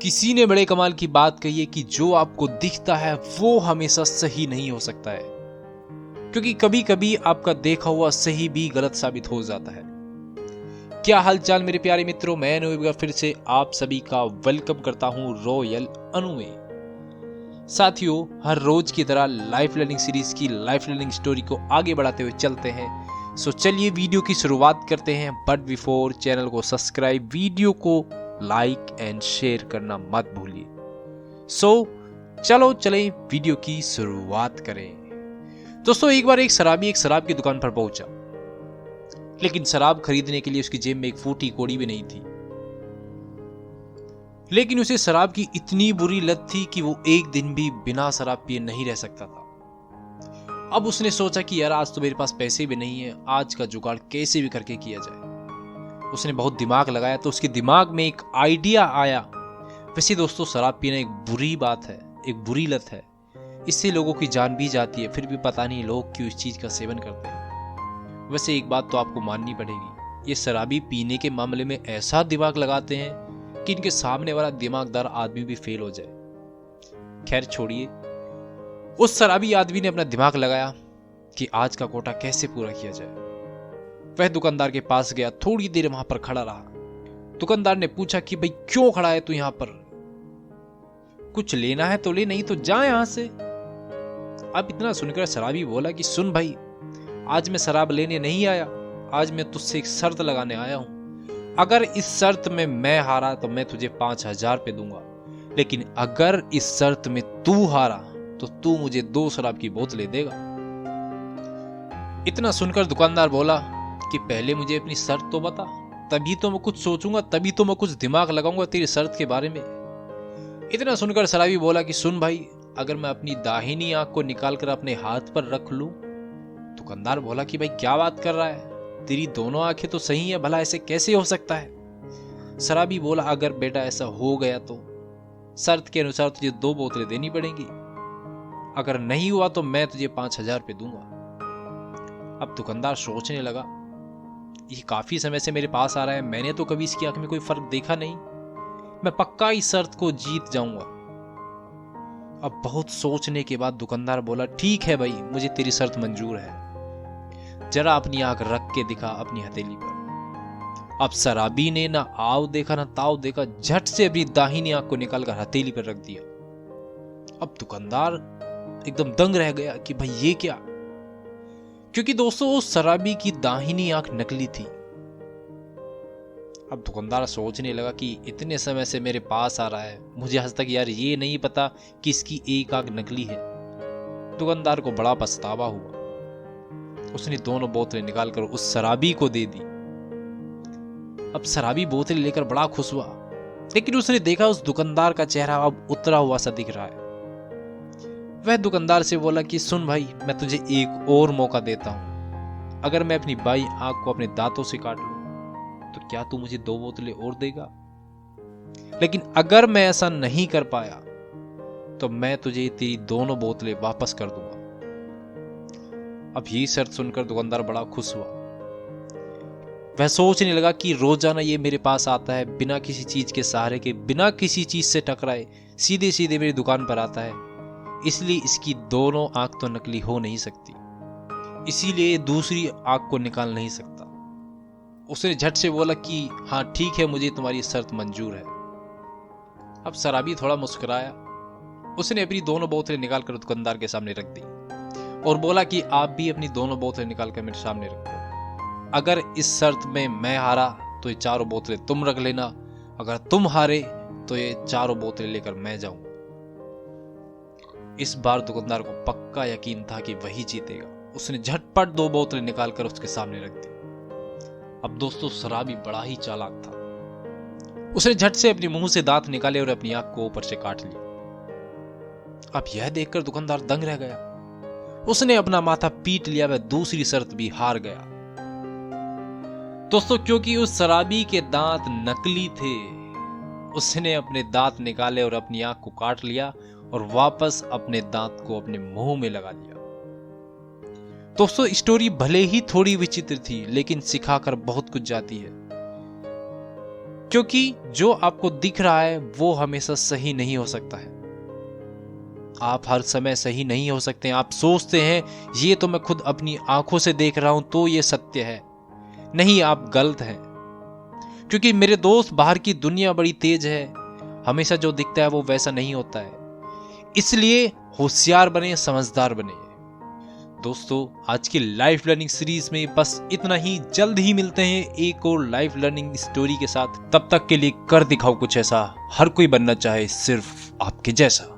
किसी ने बड़े कमाल की बात कही है कि जो आपको दिखता है वो हमेशा सही नहीं हो सकता है, क्योंकि कभी कभी आपका देखा हुआ सही भी गलत साबित हो जाता है। क्या हालचाल मेरे प्यारे मित्रों, मैं अनु फिर से आप सभी का वेलकम करता हूं रॉयल अनु में। साथियों, हर रोज की तरह लाइफ लर्निंग सीरीज की लाइफ लर्निंग स्टोरी को आगे बढ़ाते हुए चलते हैं। सो चलिए वीडियो की शुरुआत करते हैं, बट बिफोर चैनल को सब्सक्राइब, वीडियो को लाइक एंड शेयर करना मत भूलिए। चलो चलें वीडियो की शुरुआत करें। दोस्तों, एक बार एक शराबी एक शराब की दुकान पर पहुंचा, लेकिन शराब खरीदने के लिए उसकी जेब में एक फूटी कौड़ी भी नहीं थी। लेकिन उसे शराब की इतनी बुरी लत थी कि वो एक दिन भी बिना शराब पिए नहीं रह सकता था। अब उसने सोचा कि यार, आज तो मेरे पास पैसे भी नहीं है, आज का जुगाड़ कैसे भी करके किया जाए। उसने बहुत दिमाग लगाया तो उसके दिमाग में एक आइडिया आया। वैसे दोस्तों, शराब पीना एक बुरी बात है, एक बुरी लत है। इससे लोगों की जान भी जाती है, फिर भी पता नहीं लोग क्यों इस चीज का सेवन करते हैं। वैसे एक बात तो आपको माननी पड़ेगी, ये शराबी पीने के मामले में ऐसा दिमाग लगाते हैं कि इनके सामने वाला दिमागदार आदमी भी फेल हो जाए। खैर छोड़िए, उस शराबी आदमी ने अपना दिमाग लगाया कि आज का कोटा कैसे पूरा किया जाए। वह दुकानदार के पास गया, थोड़ी देर वहां पर खड़ा रहा। दुकानदार ने पूछा कि भाई क्यों खड़ा है तू यहां पर, कुछ लेना है तो ले, नहीं तो जा यहां से। अब इतना सुनकर शराबी बोला कि सुन भाई, आज मैं शराब लेने नहीं आया, आज मैं तुझसे एक शर्त लगाने आया हूं। अगर इस शर्त में मैं हारा तो मैं तुझे 5,000 रुपये दूंगा, लेकिन अगर इस शर्त में तू हारा तो तू मुझे 2 शराब की बोतलें देगा। इतना सुनकर दुकानदार बोला कि पहले मुझे अपनी शर्त तो बता, तभी तो मैं कुछ सोचूंगा, तभी तो मैं कुछ दिमाग लगाऊंगा तेरी शर्त के बारे में। इतना सुनकर शराबी बोला कि सुन भाई, अगर मैं अपनी दाहिनी आंख को निकालकर अपने हाथ पर रख लूं। दुकानदार बोला कि भाई क्या बात कर रहा है, तेरी दोनों आंखें तो सही है, भला ऐसे कैसे हो सकता है। शराबी बोला अगर बेटा ऐसा हो गया तो शर्त के अनुसार तुझे 2 बोतलें देनी पड़ेंगी, अगर नहीं हुआ तो मैं तुझे 5,000 रुपये दूंगा। अब दुकानदार सोचने लगा, ये काफी समय से मेरे पास आ रहा है, मैंने तो कभी इसकी आंख में कोई फर्क देखा नहीं, मैं पक्का इस शर्त को जीत जाऊंगा। अब बहुत सोचने के बाद दुकानदार बोला ठीक है भाई, मुझे तेरी शर्त मंजूर है, जरा अपनी आंख रख के दिखा अपनी हथेली पर। अब शराबी ने ना आव देखा ना ताव देखा, झट से अपनी दाहिनी आंख को निकालकर हथेली पर रख दिया। अब दुकानदार एकदम दंग रह गया कि भाई ये क्या, क्योंकि दोस्तों उस शराबी की दाहिनी आंख नकली थी। अब दुकानदार सोचने लगा कि इतने समय से मेरे पास आ रहा है, मुझे आज तक यार ये नहीं पता कि इसकी एक आंख नकली है। दुकानदार को बड़ा पछतावा हुआ। उसने 2 बोतलें निकालकर उस शराबी को दे दी। अब शराबी बोतलें लेकर बड़ा खुश हुआ, लेकिन उसने देखा उस दुकानदार का चेहरा अब उतरा हुआ सा दिख रहा है। वह दुकानदार से बोला कि सुन भाई, मैं तुझे एक और मौका देता हूं, अगर मैं अपनी बाई आंख को अपने दांतों से काट लूं तो क्या तू मुझे 2 बोतलें और देगा, लेकिन अगर मैं ऐसा नहीं कर पाया तो मैं तुझे तेरी 2 बोतलें वापस कर दूंगा। अब ये शर्त सुनकर दुकानदार बड़ा खुश हुआ। वह सोचने लगा कि रोजाना ये मेरे पास आता है, बिना किसी चीज के सहारे के, बिना किसी चीज से टकराए सीधे सीधे मेरी दुकान पर आता है, इसलिए इसकी दोनों आंख तो नकली हो नहीं सकती, इसीलिए दूसरी आंख को निकाल नहीं सकता। उसने झट से बोला कि हाँ ठीक है, मुझे तुम्हारी शर्त मंजूर है। अब शराबी थोड़ा मुस्कुराया, उसने अपनी 2 बोतलें निकालकर दुकानदार के सामने रख दी और बोला कि आप भी अपनी 2 बोतलें निकालकर मेरे सामने रखो। अगर इस शर्त में मैं हारा तो ये 4 बोतलें तुम रख लेना, अगर तुम हारे तो ये 4 बोतलें लेकर मैं जाऊंगा। इस बार दुकानदार को पक्का यकीन था कि वही जीतेगा। उसने झटपट 2 बोतलें निकालकर उसके सामने रख दी। अब दोस्तों, शराबी बड़ा ही चालाक था। उसने झट से अपने मुंह से दांत निकाले और अपनी आंख को ऊपर से काट लिया। अब यह देखकर दुकानदार दंग रह गया। उसने अपना माथा पीट लिया, वह दूसरी शर्त भी हार गया। दोस्तों, क्योंकि उस शराबी के दांत नकली थे, उसने अपने दांत निकाले और अपनी आंख को काट लिया और वापस अपने दांत को अपने मुंह में लगा लिया। दोस्तों, स्टोरी भले ही थोड़ी विचित्र थी, लेकिन सिखाकर बहुत कुछ जाती है। क्योंकि जो आपको दिख रहा है वो हमेशा सही नहीं हो सकता है। आप हर समय सही नहीं हो सकते। आप सोचते हैं ये तो मैं खुद अपनी आंखों से देख रहा हूं तो ये सत्य है। नहीं, आप गलत हैं। क्योंकि मेरे दोस्त, बाहर की दुनिया बड़ी तेज है, हमेशा जो दिखता है वो वैसा नहीं होता है। इसलिए होशियार बने, समझदार बने। दोस्तों, आज की लाइफ लर्निंग सीरीज में बस इतना ही। जल्द ही मिलते हैं एक और लाइफ लर्निंग स्टोरी के साथ। तब तक के लिए कर दिखाओ कुछ ऐसा हर कोई बनना चाहे सिर्फ आपके जैसा।